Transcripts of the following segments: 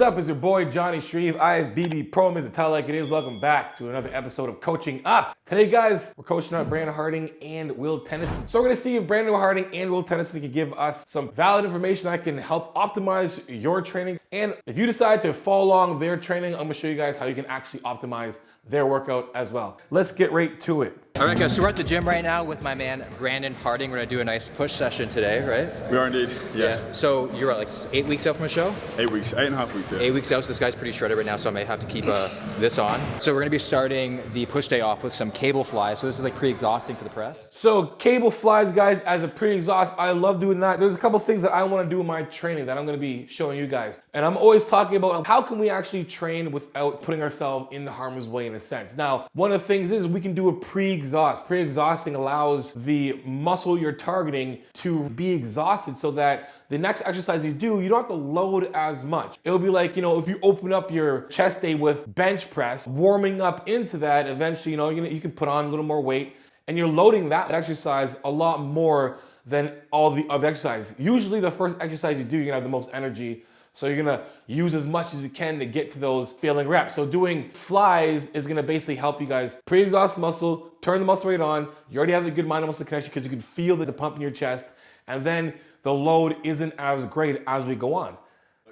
What's up, it's your boy Johnny Shreve, IFBB Pro, Mr. Tell Like It Is. Welcome back to another episode of Coaching Up. Today, guys, we're coaching up Brandon Harding and Will Tennyson. So we're gonna see if Brandon Harding and Will Tennyson can give us some valid information that can help optimize your training. And if you decide to follow along their training, I'm gonna show you guys how you can actually optimize their workout as well. Let's get right to it. All right, guys, so we're at the gym right now with my man, Brandon Harding. We're gonna do a nice push session today, right? We are indeed, yeah. So you're like 8 weeks out from a show? 8 weeks, 8.5 weeks, yeah. 8 weeks out, so this guy's pretty shredded right now, so I may have to keep this on. So we're gonna be starting the push day off with some cable flies. So this is like pre-exhausting for the press. So cable flies, guys, as a pre-exhaust, I love doing that. There's a couple things that I wanna do in my training that I'm gonna be showing you guys. And I'm always talking about how can we actually train without putting ourselves in harm's way in a sense. Now, one of the things is we can do a pre-exhaust. Pre-exhausting allows the muscle you're targeting to be exhausted so that the next exercise you do, you don't have to load as much. It'll be like, if you open up your chest day with bench press, warming up into that, eventually, you can put on a little more weight and you're loading that exercise a lot more than all the other exercises. Usually the first exercise you do, you're gonna have the most energy. So you're gonna use as much as you can to get to those failing reps. So doing flies is gonna basically help you guys pre-exhaust the muscle, turn the muscle rate on. You already have the good mind-muscle connection because you can feel the pump in your chest. And then the load isn't as great as we go on.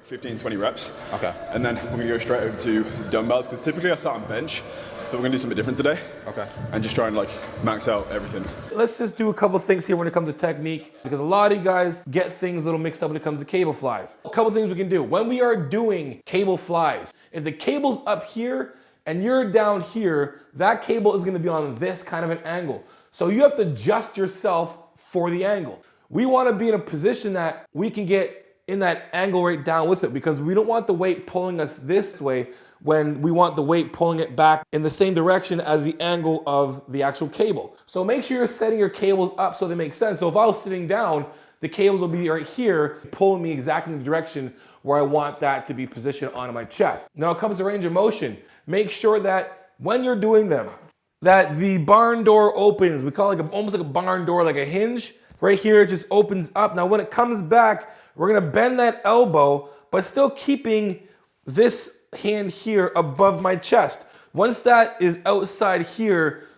15, 20 reps. Okay. And then we're gonna go straight over to dumbbells because typically I start on bench, but we're gonna do something different today. Okay. And just try and max out everything. Let's just do a couple things here when it comes to technique, because a lot of you guys get things a little mixed up when it comes to cable flies. A couple things we can do. When we are doing cable flies, if the cable's up here and you're down here, that cable is gonna be on this kind of an angle. So you have to adjust yourself for the angle. We wanna be in a position that we can get in that angle right down with it, because we don't want the weight pulling us this way when we want the weight pulling it back in the same direction as the angle of the actual cable. So make sure you're setting your cables up so they make sense. So if I was sitting down, the cables will be right here, pulling me exactly in the direction where I want that to be positioned onto my chest. Now it comes to range of motion. Make sure that when you're doing them, that the barn door opens. We call it almost like a barn door, like a hinge. Right here, it just opens up. Now when it comes back, we're gonna bend that elbow, but still keeping this hand here above my chest. Once that is outside here,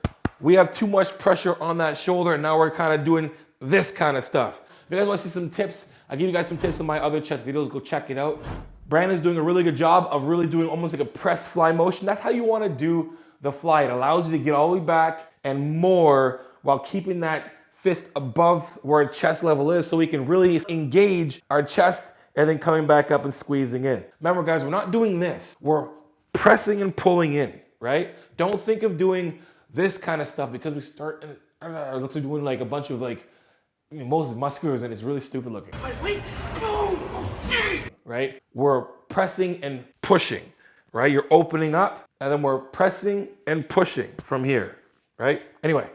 we have too much pressure on that shoulder, and now we're kind of doing this kind of stuff. If you guys want to see some tips, I give you guys some tips in my other chest videos. Go check it out. Brandon's doing a really good job of really doing almost like a press fly motion. That's how you want to do the fly. It allows you to get all the way back and more while keeping that fist above where our chest level is, so we can really engage our chest and then coming back up and squeezing in. Remember, guys, we're not doing this. We're pressing and pulling in, right? Don't think of doing this kind of stuff, because we start and it looks like doing like a bunch of Moses musculars, and it's really stupid looking. Wait, boom, right? We're pressing and pushing, right? You're opening up, and then we're pressing and pushing from here, right? Anyway.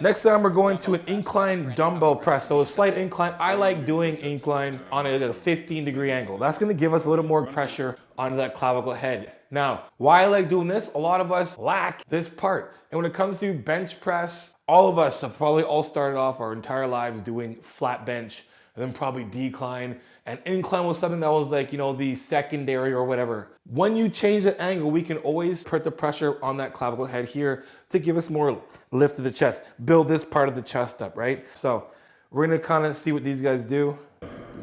Next time we're going to an incline dumbbell press. So a slight incline. I like doing incline on a 15-degree angle. That's gonna give us a little more pressure onto that clavicle head. Now, why I like doing this, a lot of us lack this part. And when it comes to bench press, all of us have probably all started off our entire lives doing flat bench, and then probably decline. And incline was something that was the secondary or whatever. When you change the angle, we can always put the pressure on that clavicle head here to give us more lift to the chest, build this part of the chest up, right? So we're gonna kind of see what these guys do.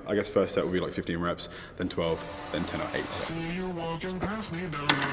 I guess first set will be 15 reps, then 12, then 10 or 8.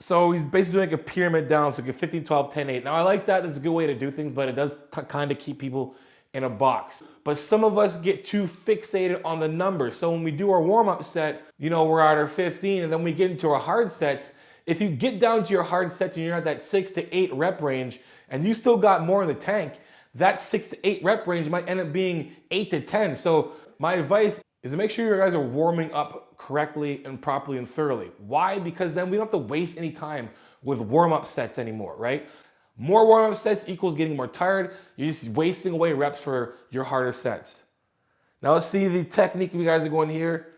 So he's basically doing like a pyramid down, so you get 15, 12, 10, 8. Now I like that, it's a good way to do things, but it does kind of keep people in a box. But some of us get too fixated on the numbers. So when we do our warm-up set, we're at our 15, and then we get into our hard sets. If you get down to your hard sets and you're at that 6 to 8 rep range, and you still got more in the tank, that 6 to 8 rep range might end up being 8 to 10. So my advice is to make sure you guys are warming up correctly and properly and thoroughly. Why? Because then we don't have to waste any time with warm-up sets anymore, right? More warm-up sets equals getting more tired. You're just wasting away reps for your harder sets. Now let's see the technique you guys are going here.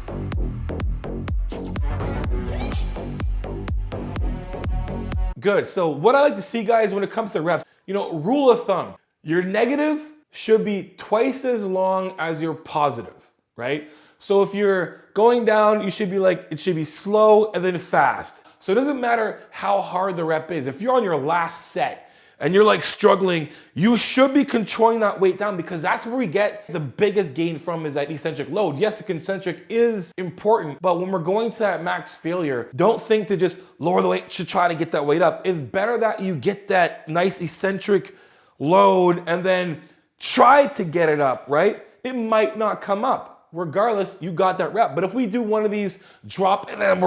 Good, so what I like to see, guys, when it comes to reps, rule of thumb, your negative should be twice as long as your positive, right? So if you're going down, you should be like, it should be slow and then fast. So it doesn't matter how hard the rep is. If you're on your last set and you're like struggling, you should be controlling that weight down, because that's where we get the biggest gain from, is that eccentric load. Yes, the concentric is important, but when we're going to that max failure, don't think to just lower the weight to try to get that weight up. It's better that you get that nice eccentric load and then try to get it up, right? It might not come up. Regardless, you got that rep. But if we do one of these drop and then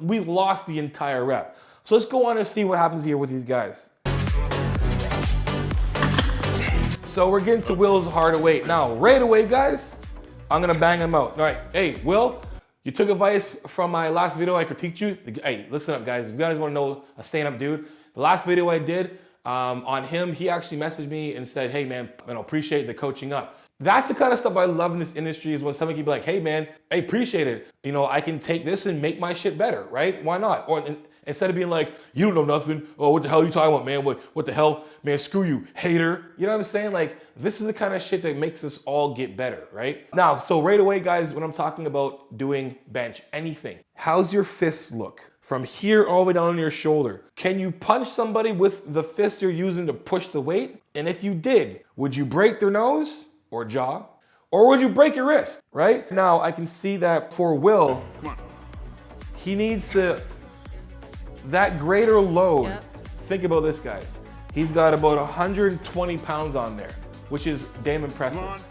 we lost the entire rep. So let's go on and see what happens here with these guys. So we're getting to Will's harder weight. Now, right away, guys, I'm gonna bang him out. All right, hey, Will, you took advice from my last video I critiqued you. Hey, listen up, guys. If you guys wanna know a stand-up dude, the last video I did on him, he actually messaged me and said, hey man, I appreciate the coaching up. That's the kind of stuff I love in this industry, is when somebody can be like, hey man, I appreciate it. You know, I can take this and make my shit better, right? Why not? Or instead of being like, you don't know nothing. Oh, what the hell are you talking about, man? What the hell? Man, screw you, hater. You know what I'm saying? Like, this is the kind of shit that makes us all get better, right? Now, so right away, guys, when I'm talking about doing bench, anything, how's your fists look? From here all the way down on your shoulder. Can you punch somebody with the fist you're using to push the weight? And if you did, would you break their nose or jaw? Or would you break your wrist, right? Now, I can see that for Will, he needs to, that greater load, Yep. Think about this, guys. He's got about 120 pounds on there, which is damn impressive.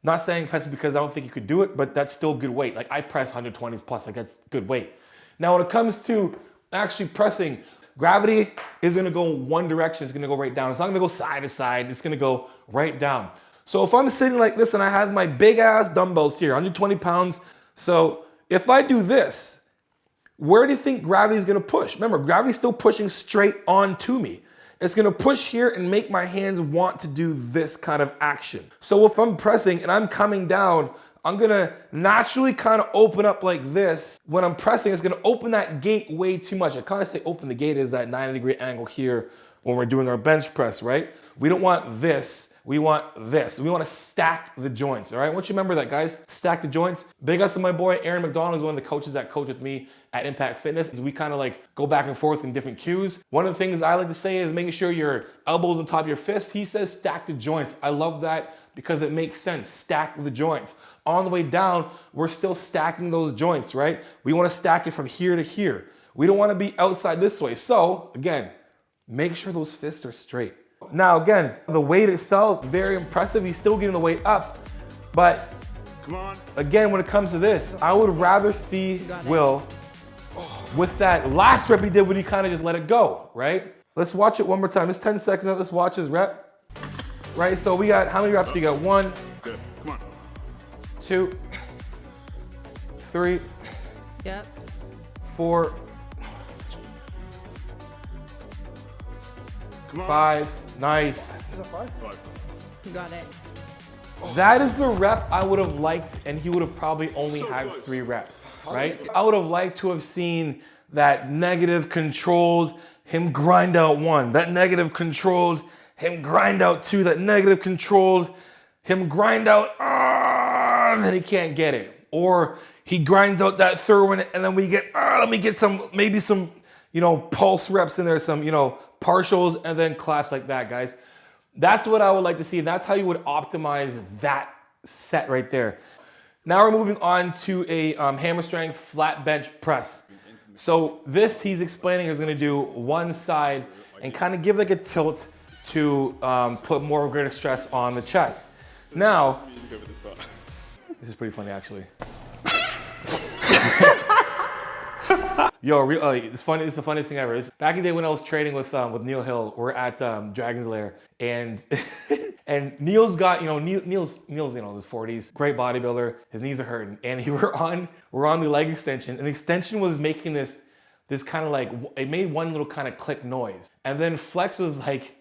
Not saying impressive because I don't think you could do it, but that's still good weight. Like, I press 120s plus, like that's good weight. Now, when it comes to actually pressing, gravity is gonna go one direction, it's gonna go right down. It's not gonna go side to side, it's gonna go right down. So if I'm sitting like this and I have my big ass dumbbells here, 120 pounds, so if I do this, where do you think gravity is gonna push? Remember, gravity's still pushing straight onto me. It's gonna push here and make my hands want to do this kind of action. So if I'm pressing and I'm coming down, I'm gonna naturally kind of open up like this. When I'm pressing, it's gonna open that gate way too much. I kind of say open the gate is that 90-degree angle here when we're doing our bench press, right? We don't want this, we want this. We wanna stack the joints, all right? I want you to remember that, guys. Stack the joints. Big ups to my boy, Aaron McDonald, is one of the coaches that coach with me at Impact Fitness. We kind of like go back and forth in different cues. One of the things I like to say is making sure your elbows on top of your fist. He says stack the joints. I love that because it makes sense. Stack the joints. On the way down, we're still stacking those joints, right? We wanna stack it from here to here. We don't wanna be outside this way. So again, make sure those fists are straight. Now again, the weight itself, very impressive. He's still getting the weight up, but again, when it comes to this, I would rather see Will with that last rep he did when he kind of just let it go, right? Let's watch it one more time. It's 10 seconds out. Let's watch his rep, right? So we got, how many reps? You got 1, 2, 3, Yep. 4, 5. Nice. You got it. That is the rep I would have liked, and he would have probably only had 3 reps, right? I would have liked to have seen that negative controlled, him grind out 1, that negative controlled, him grind out 2, that negative controlled, him grind out, and then he can't get it. Or he grinds out that 3rd one, and then we get, let me get some, maybe some, pulse reps in there, some, partials, and then claps like that, guys. That's what I would like to see. That's how you would optimize that set right there. Now we're moving on to a hammer strength flat bench press. So this, he's explaining, is gonna do one side and kind of give like a tilt to put more greater stress on the chest. Now, this is pretty funny actually. Yo, it's funny. It's the funniest thing ever. It's back in the day when I was training with Neil Hill. We're at Dragon's Lair, and and Neil's got Neil's in his 40s, great bodybuilder. His knees are hurting, and we're on the leg extension, and the extension was making this kind of like, it made one little kind of click noise, and then Flex was like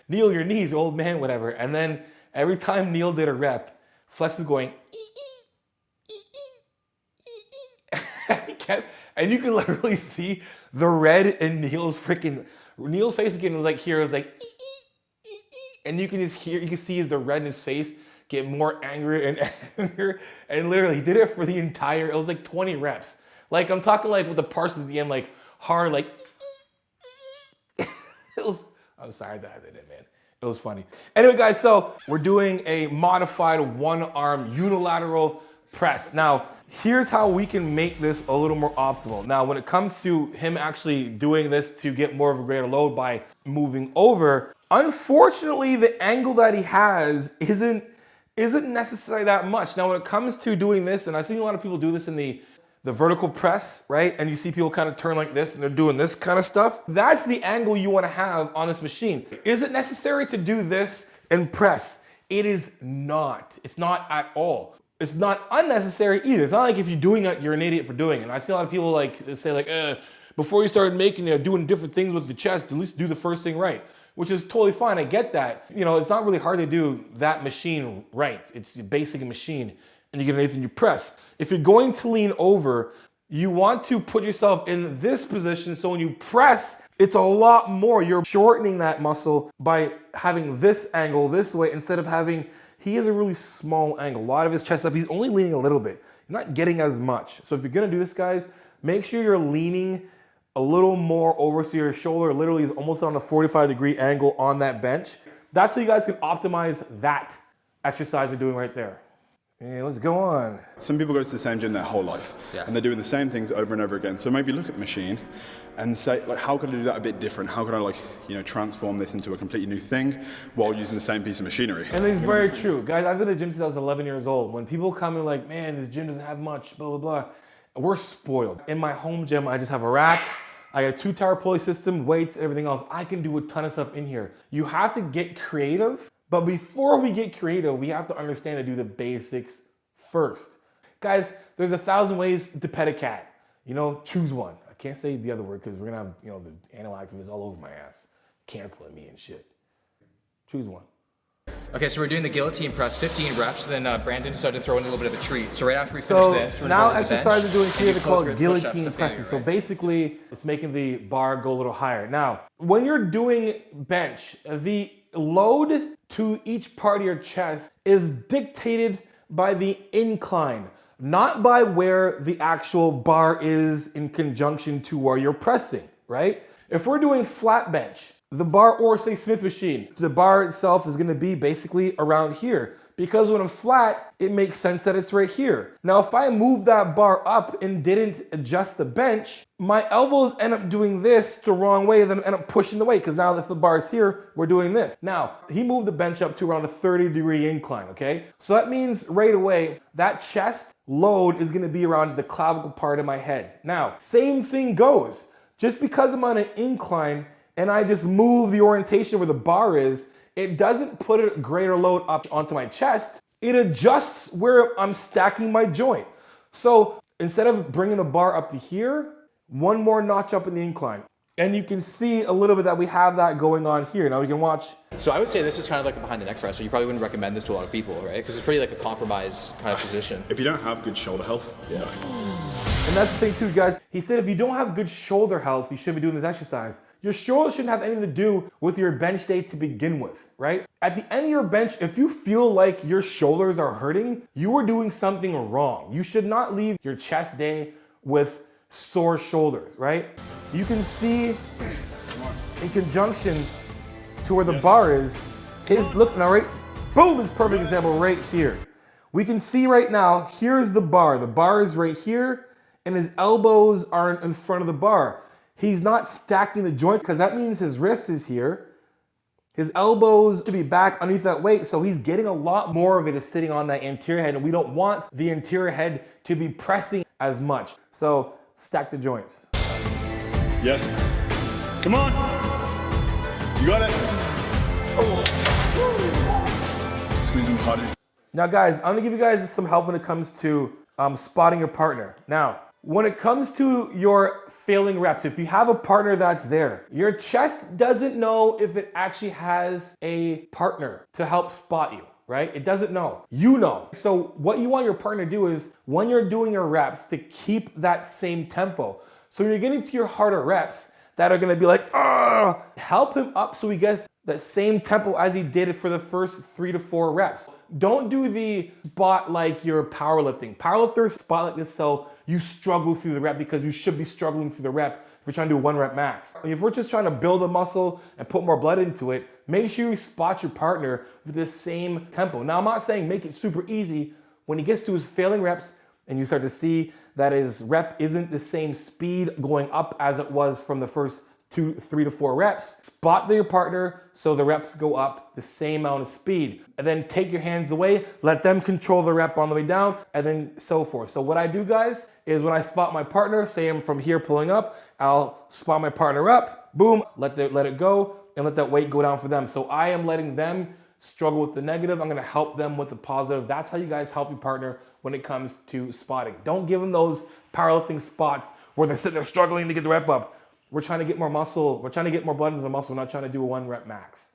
Neil, your knees, old man, whatever. And then every time Neil did a rep, Flex is going. And you can literally see the red in Neil's face again. It was like here, it was like, and you can see the red in his face get more angry and angrier. And literally, he did it for the entire, it was like 20 reps. Like, I'm talking like with the parts at the end, like hard, like, it was, I'm sorry that I did it, man. It was funny. Anyway, guys, so we're doing a modified one-arm unilateral press. Now, here's how we can make this a little more optimal. Now, when it comes to him actually doing this to get more of a greater load by moving over, unfortunately, the angle that he has isn't necessarily that much. Now, when it comes to doing this, and I've seen a lot of people do this in the vertical press, right? And you see people kind of turn like this and they're doing this kind of stuff. That's the angle you want to have on this machine. Is it necessary to do this and press? It is not. It's not at all. It's not unnecessary either. It's not like if you're doing it, you're an idiot for doing it. And I see a lot of people like say like, before you start making it, doing different things with the chest, at least do the first thing right, which is totally fine. I get that. You know, it's not really hard to do that machine right. It's a basic machine and you get anything you press. If you're going to lean over, you want to put yourself in this position so when you press, it's a lot more. You're shortening that muscle by having this angle this way instead of having, he has a really small angle. A lot of his chest up, he's only leaning a little bit. You're not getting as much. So if you're gonna do this, guys, make sure you're leaning a little more over so your shoulder literally is almost on a 45-degree angle on that bench. That's how you guys can optimize that exercise you're doing right there. And let's go on. Some people go to the same gym their whole life, and they're doing the same things over and over again. So maybe look at the machine and say, like, how can I do that a bit different? How can I, like, you know, transform this into a completely new thing while using the same piece of machinery? And it's very true. Guys, I've been at the gym since I was 11 years old. When people come in like, man, this gym doesn't have much, blah, blah, blah. We're spoiled. In my home gym, I just have a rack. I got a 2-tower pulley system, weights, everything else. I can do a ton of stuff in here. You have to get creative, but before we get creative, we have to understand to do the basics first. Guys, there's 1,000 ways to pet a cat. You know, choose one. I can't say the other word because we're gonna have, you know, the animal activists all over my ass, canceling me and shit. Choose one. Okay, so we're doing the guillotine press, 15 reps, then Brandon decided to throw in a little bit of a treat. So right after we finish this, we're now gonna go to the exercise bench, we're doing here, and they do call close it grip push-ups guillotine to presses. failure, So right? basically, it's making the bar go a little higher. Now, when you're doing bench, the load to each part of your chest is dictated by the incline, not by where the actual bar is in conjunction to where you're pressing, right? If we're doing flat bench, the bar, or say Smith machine, the bar itself is gonna be basically around here. Because when I'm flat, it makes sense that it's right here. Now, if I move that bar up and didn't adjust the bench, my elbows end up doing this the wrong way, then end up pushing the weight, because now if the bar is here, we're doing this. Now, he moved the bench up to around a 30-degree incline, okay? So that means right away, that chest load is gonna be around the clavicle part of my head. Now, same thing goes. Just because I'm on an incline and I just move the orientation where the bar is, it doesn't put a greater load up onto my chest. It adjusts where I'm stacking my joint. So instead of bringing the bar up to here, one more notch up in the incline. And you can see a little bit that we have that going on here. Now we can watch. So I would say this is kind of like a behind the neck press, so you probably wouldn't recommend this to a lot of people, right? Because it's pretty like a compromise kind of position. If you don't have good shoulder health, no. And that's the thing too, guys. He said if you don't have good shoulder health, you shouldn't be doing this exercise. Your shoulder shouldn't have anything to do with your bench day to begin with, right? At the end of your bench, if you feel like your shoulders are hurting, you are doing something wrong. You should not leave your chest day with sore shoulders, right? You can see in conjunction to where the bar is, look now, right? Boom, is a perfect example right here. We can see right now, here's the bar. The bar is right here, and his elbows are in front of the bar. He's not stacking the joints because that means his wrist is here. His elbows should be back underneath that weight, so he's getting a lot more of it is sitting on that anterior head, and we don't want the anterior head to be pressing as much. So stack the joints. Yes. Come on. You got it. Squeeze them harder. Now guys, I'm gonna give you guys some help when it comes to spotting your partner. Now, when it comes to your failing reps, if you have a partner that's there, your chest doesn't know if it actually has a partner to help spot you, right? It doesn't know. You know. So what you want your partner to do is when you're doing your reps to keep that same tempo. So when you're getting to your harder reps, that are gonna be like, ah, help him up so he gets that same tempo as he did for the first 3 to 4 reps. Don't do the spot like you're powerlifting. Powerlifters spot like this so you struggle through the rep because you should be struggling through the rep if you're trying to do a 1 rep max. If we're just trying to build a muscle and put more blood into it, make sure you spot your partner with the same tempo. Now, I'm not saying make it super easy. When he gets to his failing reps and you start to see that his rep isn't the same speed going up as it was from the first 3 to 4 reps, spot your partner so the reps go up the same amount of speed. And then take your hands away, let them control the rep on the way down, and then so forth. So what I do, guys, is when I spot my partner, say I'm from here pulling up, I'll spot my partner up, boom, let it go, and let that weight go down for them. So I am letting them struggle with the negative. I'm gonna help them with the positive. That's how you guys help your partner when it comes to spotting. Don't give them those powerlifting spots where they're sitting there struggling to get the rep up. We're trying to get more muscle. We're trying to get more blood into the muscle. We're not trying to do a 1 rep max.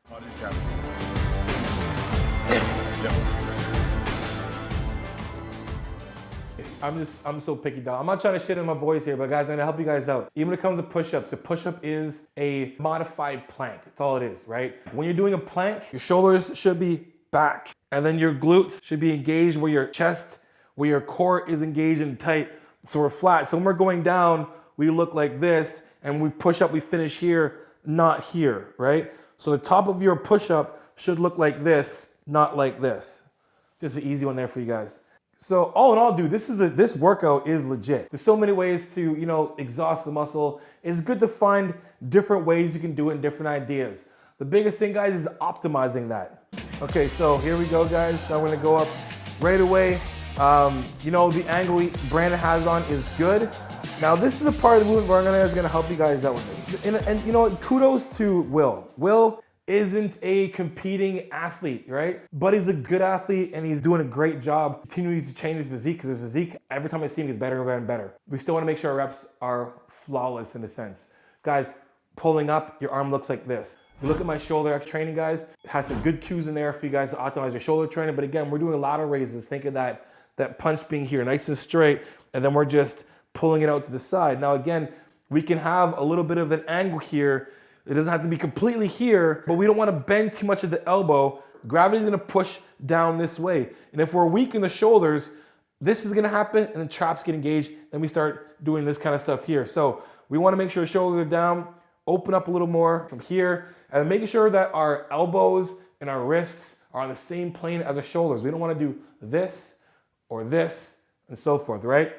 I'm so picky, dog. I'm not trying to shit on my boys here, but guys, I'm gonna help you guys out. Even when it comes to push-ups, a push-up is a modified plank. That's all it is, right? When you're doing a plank, your shoulders should be back, and then your glutes should be engaged where your chest, where your core is engaged and tight, so we're flat. So when we're going down, we look like this, and we push up, we finish here, not here, right? So the top of your push-up should look like this, not like this. Just an easy one there for you guys. So all in all, dude, this workout is legit. There's so many ways to, exhaust the muscle. It's good to find different ways you can do it and different ideas. The biggest thing, guys, is optimizing that. Okay, so here we go, guys. Now we're gonna go up right away. The angle Brandon has on is good. Now this is the part of the movement where I'm gonna help you guys out with it. And kudos to Will. Will isn't a competing athlete, right? But he's a good athlete and he's doing a great job continuing to change his physique because his physique, every time I see him, gets better and better and better. We still wanna make sure our reps are flawless in a sense. Guys, pulling up, your arm looks like this. You look at my shoulder training, guys, it has some good cues in there for you guys to optimize your shoulder training. But again, we're doing lateral raises, thinking that punch being here nice and straight, and then we're just pulling it out to the side. Now again, we can have a little bit of an angle here. It doesn't have to be completely here, but we don't want to bend too much at the elbow. Gravity's going to push down this way. And if we're weak in the shoulders, this is going to happen and the traps get engaged and we start doing this kind of stuff here. So we want to make sure the shoulders are down, open up a little more from here, and making sure that our elbows and our wrists are on the same plane as our shoulders. We don't want to do this or this and so forth, right?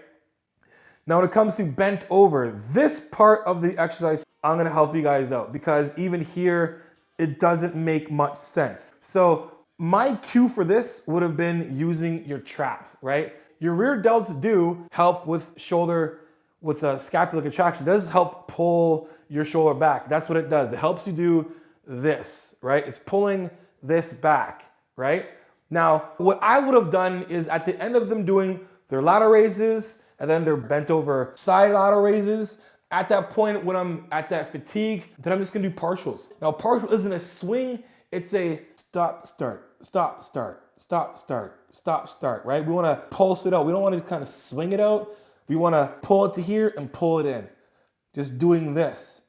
Now when it comes to bent over, this part of the exercise, I'm gonna help you guys out because even here, it doesn't make much sense. So my cue for this would have been using your traps, right? Your rear delts do help with shoulder, with a scapular contraction. It does help pull your shoulder back. That's what it does. It helps you do this, right? It's pulling this back, right? Now, what I would have done is at the end of them doing their lateral raises and then their bent over side lateral raises, at that point when I'm at that fatigue, then I'm just gonna do partials. Now, partial isn't a swing, it's a stop, start, stop, start, stop, start, stop, start, right? We wanna pulse it out. We don't wanna just kind of swing it out. We wanna pull it to here and pull it in. Just doing this.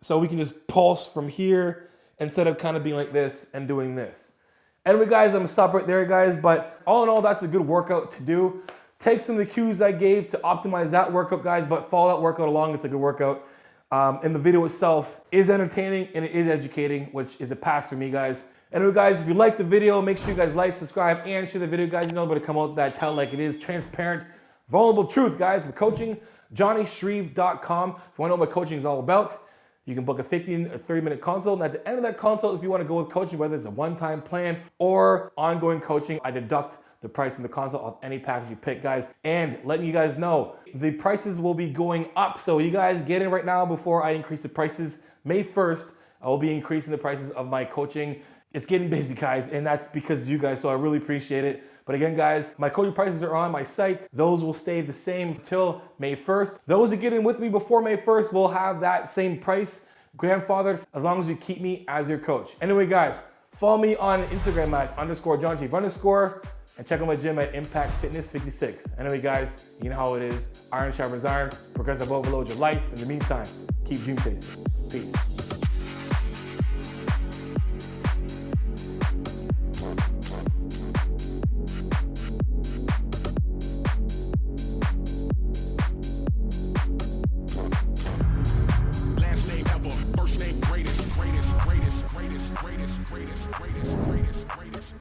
So we can just pulse from here instead of kind of being like this and doing this. Anyway, guys, I'm gonna stop right there, guys. But all in all, that's a good workout to do. Take some of the cues I gave to optimize that workout, guys, but follow that workout along. It's a good workout. And the video itself is entertaining and it is educating, which is a pass for me, guys. Anyway, guys, if you like the video, make sure you guys like, subscribe, and share the video, guys. You know, but to come out with that, tell it like it is, transparent, vulnerable truth, guys. For coaching, johnnyshreve.com. If you want to know what coaching is all about, you can book a 15 or 30-minute consult. And at the end of that consult, if you want to go with coaching, whether it's a one-time plan or ongoing coaching, I deduct the price from the consult of any package you pick, guys. And letting you guys know, the prices will be going up. So you guys get in right now before I increase the prices. May 1st, I will be increasing the prices of my coaching. It's getting busy, guys, and that's because of you guys, so I really appreciate it. But again, guys, my coaching prices are on my site. Those will stay the same until May 1st. Those who get in with me before May 1st will have that same price grandfathered as long as you keep me as your coach. Anyway, guys, follow me on Instagram at _JohnShreve_ and check out my gym at Impact Fitness 56. Anyway, guys, you know how it is. Iron sharpens iron. Progressive overload your life. In the meantime, Keep dream chasing. Peace.